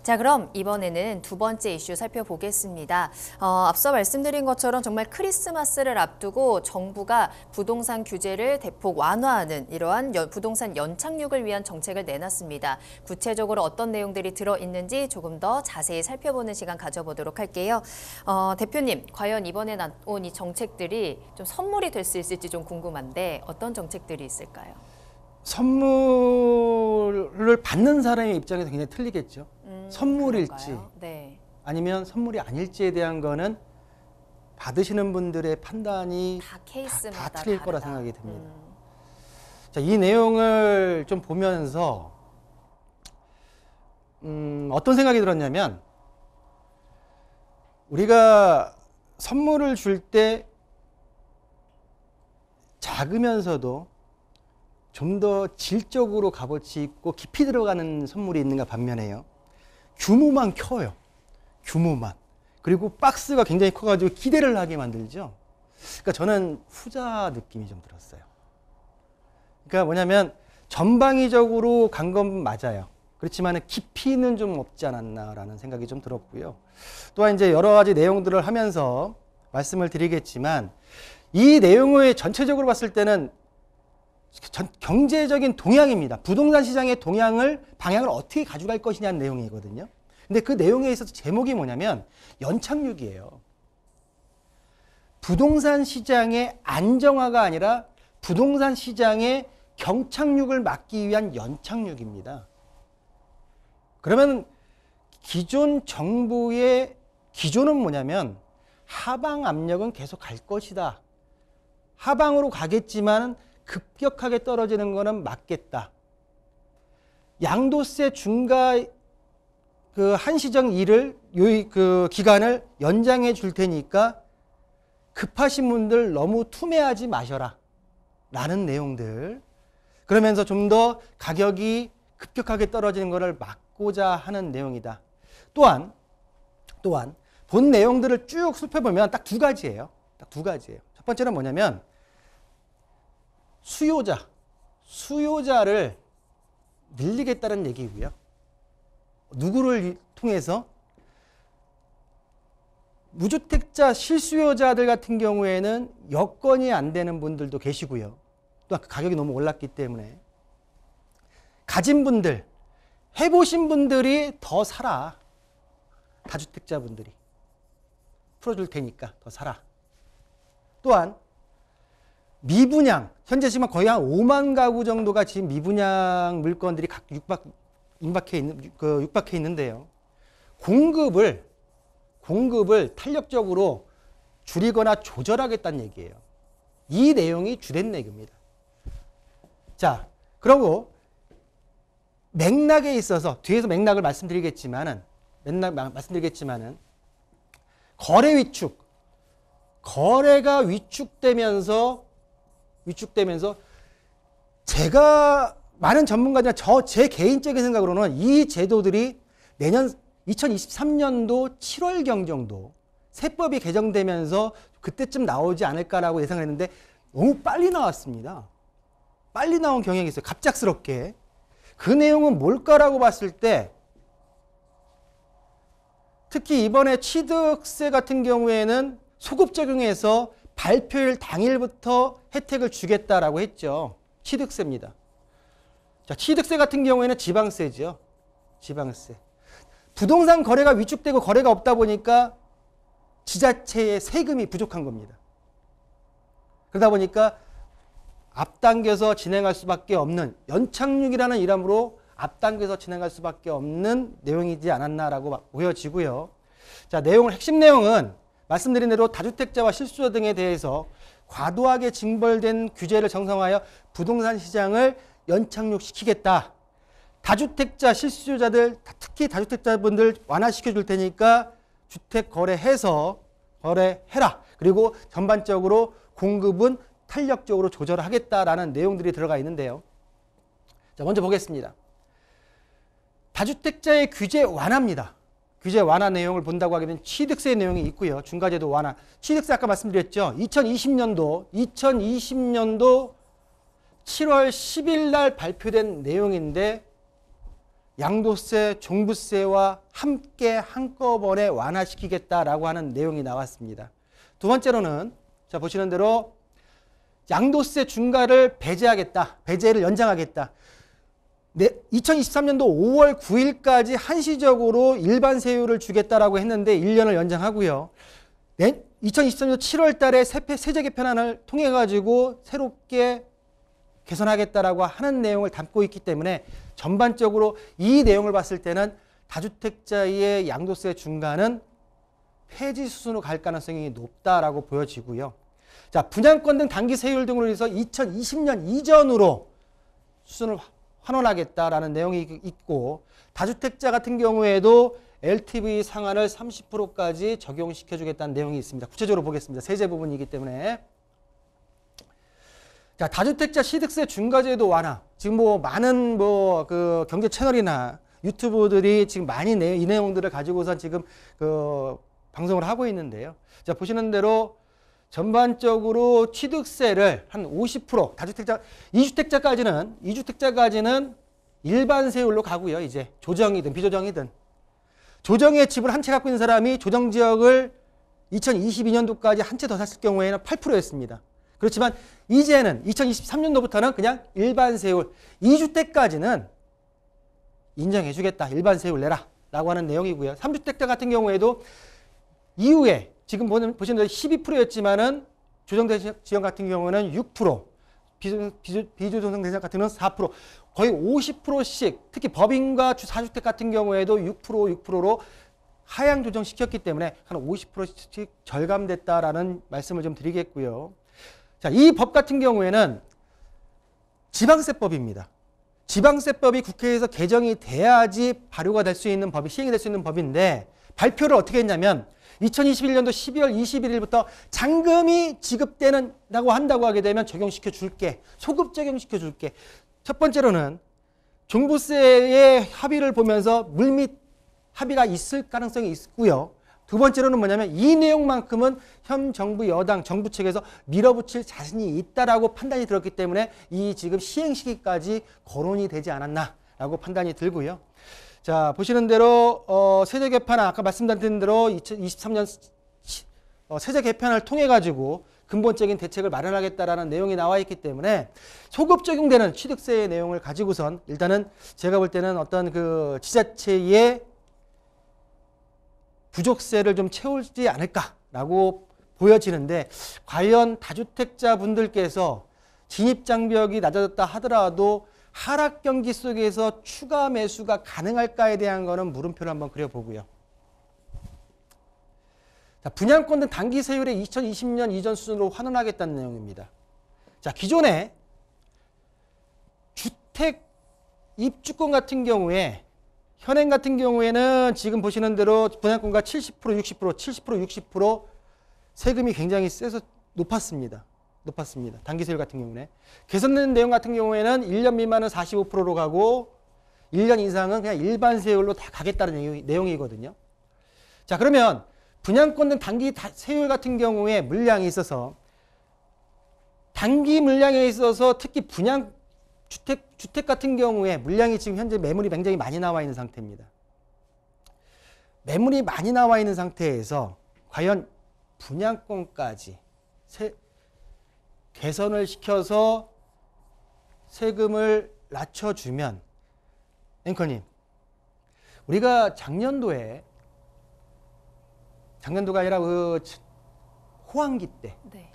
자, 그럼 이번에는 두 번째 이슈 살펴보겠습니다. 앞서 말씀드린 것처럼 정말 크리스마스를 앞두고 정부가 부동산 규제를 대폭 완화하는 이러한 부동산 연착륙을 위한 정책을 내놨습니다. 구체적으로 어떤 내용들이 들어있는지 조금 더 자세히 살펴보는 시간 가져보도록 할게요. 대표님, 과연 이번에 나온 이 정책들이 좀 선물이 될 수 있을지 좀 궁금한데 어떤 정책들이 있을까요? 선물을 받는 사람의 입장에서 굉장히 틀리겠죠. 선물일지 네. 아니면 선물이 아닐지에 대한 거는 받으시는 분들의 판단이 다 틀릴 거라 생각이 듭니다. 자, 이 내용을 좀 보면서 어떤 생각이 들었냐면, 우리가 선물을 줄 때 작으면서도 좀 더 질적으로 값어치 있고 깊이 들어가는 선물이 있는가 반면에요, 규모만 커요. 규모만. 그리고 박스가 굉장히 커가지고 기대를 하게 만들죠. 그러니까 저는 후자 느낌이 좀 들었어요. 그러니까 뭐냐면 전방위적으로 간 건 맞아요. 그렇지만 깊이는 좀 없지 않았나라는 생각이 좀 들었고요. 또한 이제 여러 가지 내용들을 하면서 말씀을 드리겠지만, 이 내용을 전체적으로 봤을 때는 경제적인 동향입니다. 부동산 시장의 방향을 어떻게 가져갈 것이냐는 내용이거든요. 근데 그 내용에 있어서 제목이 뭐냐면 연착륙이에요. 부동산 시장의 안정화가 아니라 부동산 시장의 경착륙을 막기 위한 연착륙입니다. 그러면 기존 정부의 기조는 뭐냐면 하방 압력은 계속 갈 것이다. 하방으로 가겠지만 급격하게 떨어지는 거는 막겠다. 양도세 중과 한시적 기간을 연장해 줄 테니까 급하신 분들 너무 투매하지 마셔라 라는 내용들, 그러면서 좀 더 가격이 급격하게 떨어지는 것을 막고자 하는 내용이다. 또한 본 내용들을 쭉 살펴보면 딱 두 가지예요. 첫 번째는 뭐냐면 수요자를 늘리겠다는 얘기고요. 누구를 통해서? 무주택자 실수요자들 같은 경우에는 여건이 안 되는 분들도 계시고요. 또 가격이 너무 올랐기 때문에 가진 분들, 해보신 분들이 더 사라. 다주택자분들이 풀어줄 테니까 더 사라. 또한 미분양, 현재 지금 거의 한 5만 가구 정도가 지금 미분양 물건들이 각 육박해 있는데요. 공급을 탄력적으로 줄이거나 조절하겠다는 얘기예요. 이 내용이 주된 내용입니다. 자, 그리고 맥락에 있어서 뒤에서 맥락을 말씀드리겠지만은 거래 위축, 거래가 위축되면서 제가 많은 전문가들이나 제 개인적인 생각으로는 이 제도들이 내년 2023년도 7월경 정도 세법이 개정되면서 그때쯤 나오지 않을까라고 예상을 했는데 너무 빨리 나왔습니다. 빨리 나온 경향이 있어요. 갑작스럽게. 그 내용은 뭘까라고 봤을 때, 특히 이번에 취득세 같은 경우에는 소급 적용해서 발표일 당일부터 혜택을 주겠다라고 했죠. 취득세입니다. 자, 취득세 같은 경우에는 지방세죠. 지방세. 부동산 거래가 위축되고 거래가 없다 보니까 지자체의 세금이 부족한 겁니다. 그러다 보니까 앞당겨서 진행할 수밖에 없는, 연착륙이라는 이름으로 앞당겨서 진행할 수밖에 없는 내용이지 않았나라고 보여지고요. 자, 핵심 내용은 말씀드린 대로 다주택자와 실수요 등에 대해서 과도하게 징벌된 규제를 정상화하여 부동산 시장을 연착륙시키겠다. 다주택자 실수요자들, 특히 다주택자분들 완화시켜 줄 테니까 주택 거래해라. 그리고 전반적으로 공급은 탄력적으로 조절하겠다라는 내용들이 들어가 있는데요. 자, 먼저 보겠습니다. 다주택자의 규제 완화입니다. 규제 완화 내용을 본다고 하게 되면 취득세 내용이 있고요. 중과제도 완화. 취득세 아까 말씀드렸죠. 2020년도 7월 10일 날 발표된 내용인데 양도세, 종부세와 함께 한꺼번에 완화시키겠다라고 하는 내용이 나왔습니다. 두 번째로는 자 보시는 대로 양도세 중과를 배제하겠다. 배제를 연장하겠다. 2023년도 5월 9일까지 한시적으로 일반 세율을 주겠다라고 했는데 1년을 연장하고요. 2023년 7월 달에 세제 개편안을 통해 가지고 새롭게 개선하겠다라고 하는 내용을 담고 있기 때문에 전반적으로 이 내용을 봤을 때는 다주택자의 양도세 중과는 폐지 수순으로 갈 가능성이 높다라고 보여지고요. 자, 분양권 등 단기 세율 등으로 해서 2020년 이전으로 수순을 환원하겠다라는 내용이 있고 다주택자 같은 경우에도 LTV 상한을 30%까지 적용시켜 주겠다는 내용이 있습니다. 구체적으로 보겠습니다. 세제 부분이기 때문에. 자, 다주택자 취득세 중과제도 완화. 지금 뭐 많은 그 경제 채널이나 유튜브들이 지금 많이 이 내용들을 가지고선 지금 그 방송을 하고 있는데요. 자, 보시는 대로 전반적으로 취득세를 한 50% 다주택자 2주택자까지는 일반 세율로 가고요. 이제 조정이든 비조정이든 조정의 집을 한 채 갖고 있는 사람이 조정 지역을 2022년도까지 한 채 더 샀을 경우에는 8%였습니다. 그렇지만 이제는 2023년도부터는 그냥 일반 세율 2주택까지는 인정해 주겠다. 일반 세율 내라 라고 하는 내용이고요. 3주택자 같은 경우에도 이후에 지금 보시는 대로 12%였지만은 조정 지역 같은 경우는 6%, 비조정 대상 같은 경우는 4%, 거의 50%씩 특히 법인과 4주택 같은 경우에도 6%로 하향 조정시켰기 때문에 한 50%씩 절감됐다라는 말씀을 좀 드리겠고요. 자, 이 법 같은 경우에는 지방세법입니다. 지방세법이 국회에서 개정이 돼야지 발효가 될 수 있는 법이 시행이 될 수 있는 법인데 발표를 어떻게 했냐면 2021년도 12월 21일부터 잔금이 지급되는다고 한다고 하게 되면 적용시켜 줄게. 소급 적용시켜 줄게. 첫 번째로는 종부세의 합의를 보면서 물밑 합의가 있을 가능성이 있고요. 두 번째로는 뭐냐면 이 내용만큼은 현 정부 여당 정부 측에서 밀어붙일 자신이 있다라고 판단이 들었기 때문에 이 지금 시행 시기까지 거론이 되지 않았나라고 판단이 들고요. 자, 보시는 대로 세제 개편안 아까 말씀드린 대로 2023년 세제 개편을 통해 가지고 근본적인 대책을 마련하겠다라는 내용이 나와 있기 때문에 소급 적용되는 취득세의 내용을 가지고선 일단은 제가 볼 때는 어떤 그 지자체의 부족세를 좀 채우지 않을까라고 보여지는데 과연 다주택자 분들께서 진입장벽이 낮아졌다 하더라도 하락 경기 속에서 추가 매수가 가능할까에 대한 거는 물음표를 한번 그려보고요. 자, 분양권 등 단기 세율의 2020년 이전 수준으로 환원하겠다는 내용입니다. 자, 기존에 주택 입주권 같은 경우에 현행 같은 경우에는 지금 보시는 대로 분양권가 70%, 60%, 70%, 60% 세금이 굉장히 세서 높았습니다. 단기 세율 같은 경우는. 개선된 내용 같은 경우에는 1년 미만은 45%로 가고 1년 이상은 그냥 일반 세율로 다 가겠다는 내용이거든요. 자, 그러면 분양권 등 단기 세율 같은 경우에 물량이 있어서 단기 물량에 있어서 특히 분양 주택 같은 경우에 물량이 지금 현재 매물이 굉장히 많이 나와 있는 상태입니다. 매물이 많이 나와 있는 상태에서 과연 분양권까지 개선을 시켜서 세금을 낮춰주면 앵커님 우리가 작년도가 아니라 그 호황기 때 네.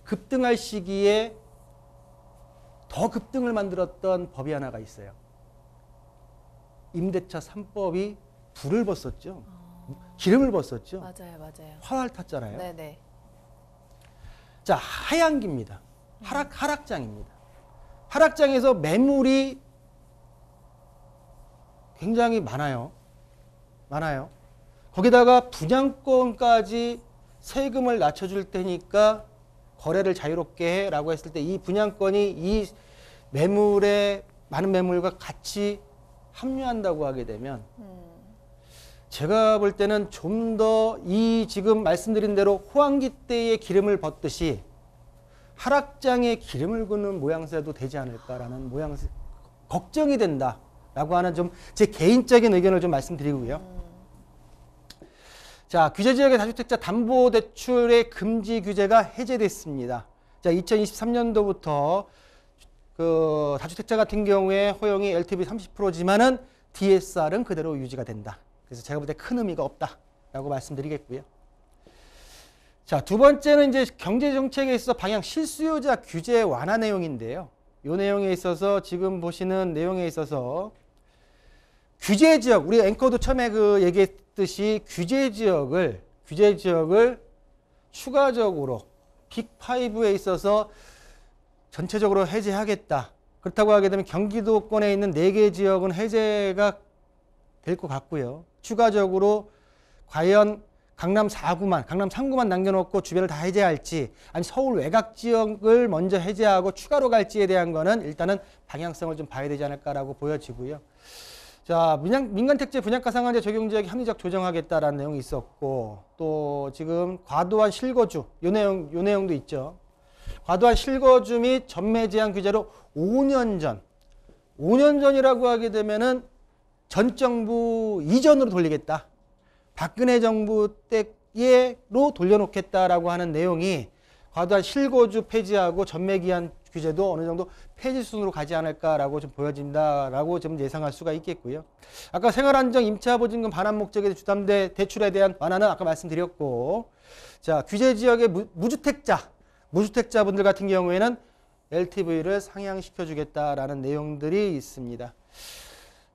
급등할 시기에 더 급등을 만들었던 법이 하나가 있어요. 임대차 3법이 불을 벗었죠. 기름을 벗었죠. 맞아요. 화를 탔잖아요. 네네. 자, 하향기입니다. 하락장입니다. 하락장에서 매물이 굉장히 많아요. 거기다가 분양권까지 세금을 낮춰줄 테니까 거래를 자유롭게 해라고 했을 때 이 분양권이 이 매물에 많은 매물과 같이 합류한다고 하게 되면 제가 볼 때는 좀 더 이 지금 말씀드린 대로 호황기 때의 기름을 벗듯이 하락장에 기름을 붓는 모양새도 되지 않을까라는 걱정이 된다라고 라고 하는 좀 제 개인적인 의견을 좀 말씀드리고요. 자, 규제지역의 다주택자 담보대출의 금지 규제가 해제됐습니다. 자, 2023년도부터 그 다주택자 같은 경우에 허용이 LTV 30%지만은 DSR은 그대로 유지가 된다. 그래서 제가 볼 때 큰 의미가 없다라고 말씀드리겠고요. 자, 두 번째는 이제 경제정책에 있어서 방향 실수요자 규제 완화 내용인데요. 이 내용에 있어서 지금 보시는 내용에 있어서 규제 지역, 우리 앵커도 처음에 그 얘기했듯이 규제 지역을 추가적으로 빅5에 있어서 전체적으로 해제하겠다. 그렇다고 하게 되면 경기도권에 있는 4개 지역은 해제가 될 것 같고요. 추가적으로 과연 강남 4구만, 강남 3구만 남겨놓고 주변을 다 해제할지, 아니 서울 외곽 지역을 먼저 해제하고 추가로 갈지에 대한 거는 일단은 방향성을 좀 봐야 되지 않을까라고 보여지고요. 자, 민간택지 분양가 상한제 적용 지역에 합리적 조정하겠다라는 내용이 있었고, 또 지금 과도한 실거주, 요 내용도 있죠. 과도한 실거주 및 전매 제한 규제로 5년 전이라고 하게 되면은 전 정부 이전으로 돌리겠다. 박근혜 정부 때로 돌려놓겠다라고 하는 내용이 과도한 실거주 폐지하고 전매 기한 규제도 어느 정도 폐지 수준으로 가지 않을까라고 좀 보여진다라고 좀 예상할 수가 있겠고요. 아까 생활안정 임차보증금 반환 목적의 주담대 대출에 대한 완화는 아까 말씀드렸고, 자, 규제 지역의 무주택자분들 같은 경우에는 LTV를 상향시켜 주겠다라는 내용들이 있습니다.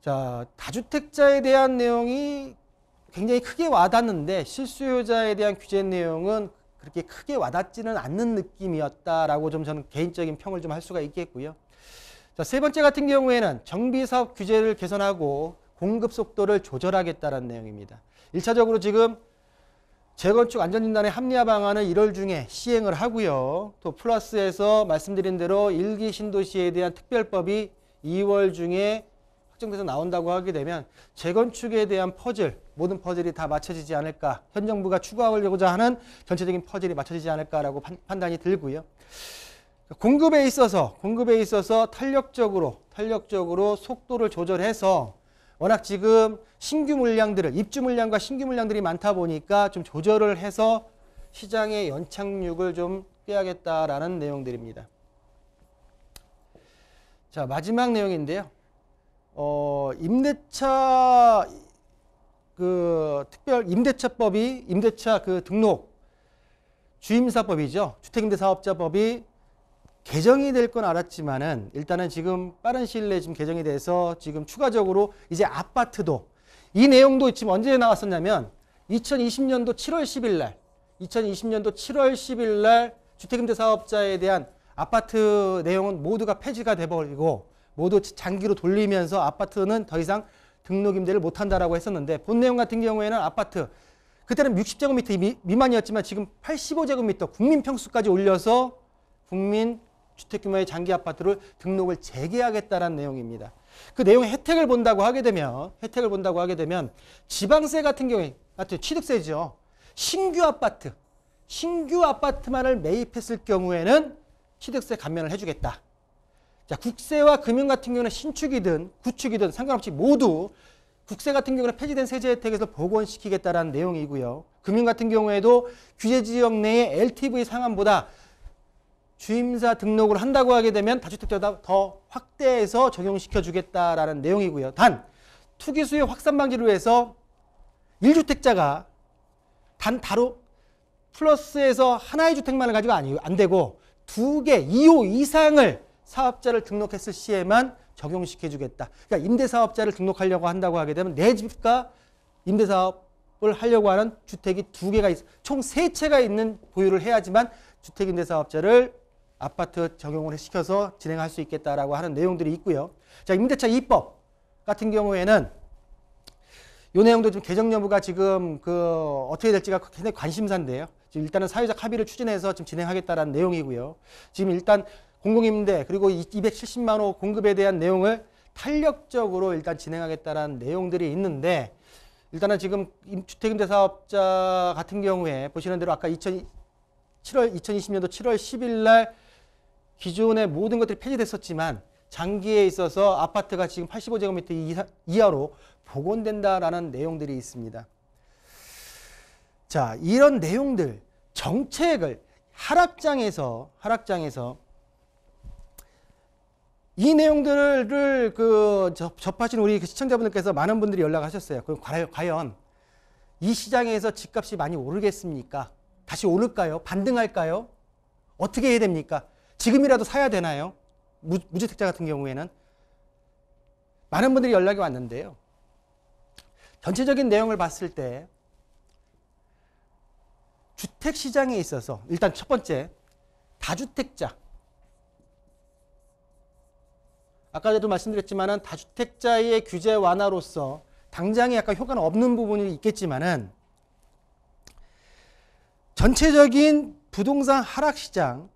자, 다주택자에 대한 내용이 굉장히 크게 와닿는데 실수요자에 대한 규제 내용은 그렇게 크게 와닿지는 않는 느낌이었다라고 좀 저는 개인적인 평을 좀 할 수가 있겠고요. 자, 세 번째 같은 경우에는 정비사업 규제를 개선하고 공급 속도를 조절하겠다는 내용입니다. 1차적으로 지금 재건축 안전진단의 합리화 방안을 1월 중에 시행을 하고요. 또 플러스해서 말씀드린 대로 1기 신도시에 대한 특별법이 2월 중에 확정돼서 나온다고 하게 되면 재건축에 대한 퍼즐, 모든 퍼즐이 다 맞춰지지 않을까, 현 정부가 추구하고자 하는 전체적인 퍼즐이 맞춰지지 않을까라고 판단이 들고요. 공급에 있어서 탄력적으로 속도를 조절해서 워낙 지금 입주 물량과 신규 물량들이 많다 보니까 좀 조절을 해서 시장의 연착륙을 좀 빼야겠다라는 내용들입니다. 자, 마지막 내용인데요. 임대차 등록 주임사법이죠. 주택임대사업자법이 개정이 될 건 알았지만은 일단은 지금 빠른 시일 내에 지금 개정이 돼서 지금 추가적으로 이제 아파트도 이 내용도 지금 언제 나왔었냐면 2020년도 7월 10일 날 주택임대사업자에 대한 아파트 내용은 모두가 폐지가 돼버리고 모두 장기로 돌리면서 아파트는 더 이상 등록 임대를 못한다라고 했었는데, 본 내용 같은 경우에는 아파트 그때는 60제곱미터 미만이었지만 지금 85제곱미터 국민 평수까지 올려서 국민 주택규모의 장기 아파트를 등록을 재개하겠다는 내용입니다. 그 내용의 혜택을 본다고 하게 되면 지방세 같은 경우에 취득세죠. 신규 아파트만을 매입했을 경우에는 취득세 감면을 해주겠다. 자, 국세와 금융 같은 경우는 신축이든 구축이든 상관없이 모두 국세 같은 경우는 폐지된 세제 혜택에서 복원시키겠다는 내용이고요. 금융 같은 경우에도 규제 지역 내의 LTV 상한보다 주임사 등록을 한다고 하게 되면 다주택자보다 더 확대해서 적용시켜 주겠다라는 내용이고요. 단 투기 수요 확산 방지를 위해서 1주택자가 바로 플러스해서 하나의 주택만을 가지고 안 되고 2개, 2호 이상을 사업자를 등록했을 시에만 적용시켜 주겠다. 그러니까 임대사업자를 등록하려고 한다고 하게 되면 내 집과 임대사업을 하려고 하는 주택이 2개가 총 3채가 있는 보유를 해야지만 주택임대사업자를 아파트 적용을 시켜서 진행할 수 있겠다라고 하는 내용들이 있고요. 자, 임대차 2법 같은 경우에는 이 내용도 좀 개정 여부가 지금 어떻게 될지가 굉장히 관심사인데요. 지금 일단은 사회적 합의를 추진해서 지금 진행하겠다라는 내용이고요. 지금 일단 공공임대 그리고 270만 호 공급에 대한 내용을 탄력적으로 일단 진행하겠다라는 내용들이 있는데, 일단은 지금 주택임대사업자 같은 경우에 보시는 대로 아까 2020년도 7월 10일 날 기존의 모든 것들이 폐지됐었지만 장기에 있어서 아파트가 지금 85제곱미터 이하로 복원된다라는 내용들이 있습니다. 자, 이런 내용들, 정책을 하락장에서 이 내용들을 접하신 우리 시청자분들께서 많은 분들이 연락하셨어요. 그럼 과연 이 시장에서 집값이 많이 오르겠습니까? 다시 오를까요? 반등할까요? 어떻게 해야 됩니까? 지금이라도 사야 되나요? 무주택자 같은 경우에는 많은 분들이 연락이 왔는데요. 전체적인 내용을 봤을 때 주택시장에 있어서 일단 첫 번째, 다주택자. 아까도 말씀드렸지만 다주택자의 규제 완화로서 당장에 약간 효과는 없는 부분이 있겠지만은 전체적인 부동산 하락시장,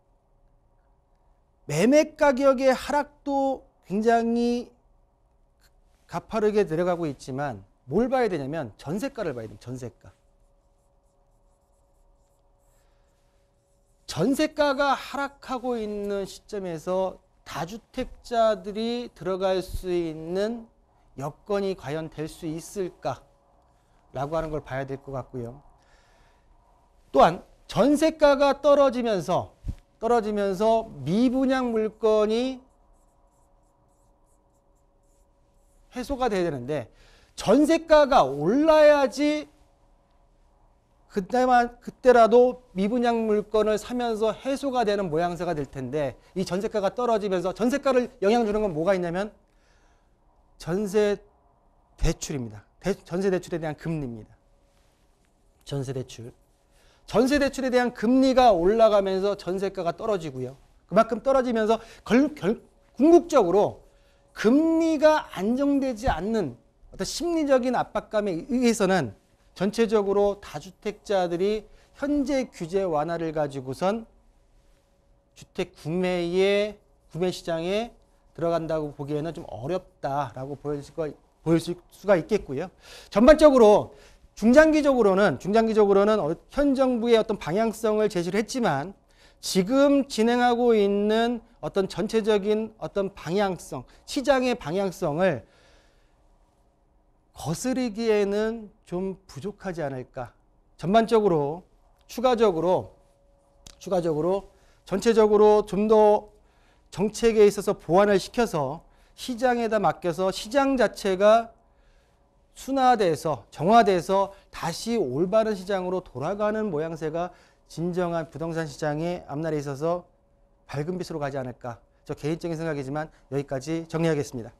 매매 가격의 하락도 굉장히 가파르게 내려가고 있지만 뭘 봐야 되냐면 전세가를 봐야 됩니다. 전세가. 전세가가 하락하고 있는 시점에서 다주택자들이 들어갈 수 있는 여건이 과연 될 수 있을까라고 하는 걸 봐야 될 것 같고요. 또한 전세가가 떨어지면서 미분양 물건이 해소가 돼야 되는데 전세가가 올라야지 그때라도 미분양 물건을 사면서 해소가 되는 모양새가 될 텐데 이 전세가가 떨어지면서 전세가를 영향 주는 건 뭐가 있냐면 전세 대출입니다. 전세 대출에 대한 금리입니다. 전세 대출에 대한 금리가 올라가면서 전세가가 떨어지고요. 그만큼 떨어지면서 궁극적으로 금리가 안정되지 않는 어떤 심리적인 압박감에 의해서는 전체적으로 다주택자들이 현재 규제 완화를 가지고선 주택 구매 시장에 들어간다고 보기에는 좀 어렵다라고 보일 수가 있겠고요. 전반적으로 중장기적으로는 현 정부의 어떤 방향성을 제시를 했지만 지금 진행하고 있는 어떤 전체적인 어떤 방향성, 시장의 방향성을 거스르기에는 좀 부족하지 않을까. 전반적으로 추가적으로 전체적으로 좀 더 정책에 있어서 보완을 시켜서 시장에다 맡겨서 시장 자체가 순화돼서 정화돼서 다시 올바른 시장으로 돌아가는 모양새가 진정한 부동산 시장의 앞날에 있어서 밝은 빛으로 가지 않을까. 저 개인적인 생각이지만 여기까지 정리하겠습니다.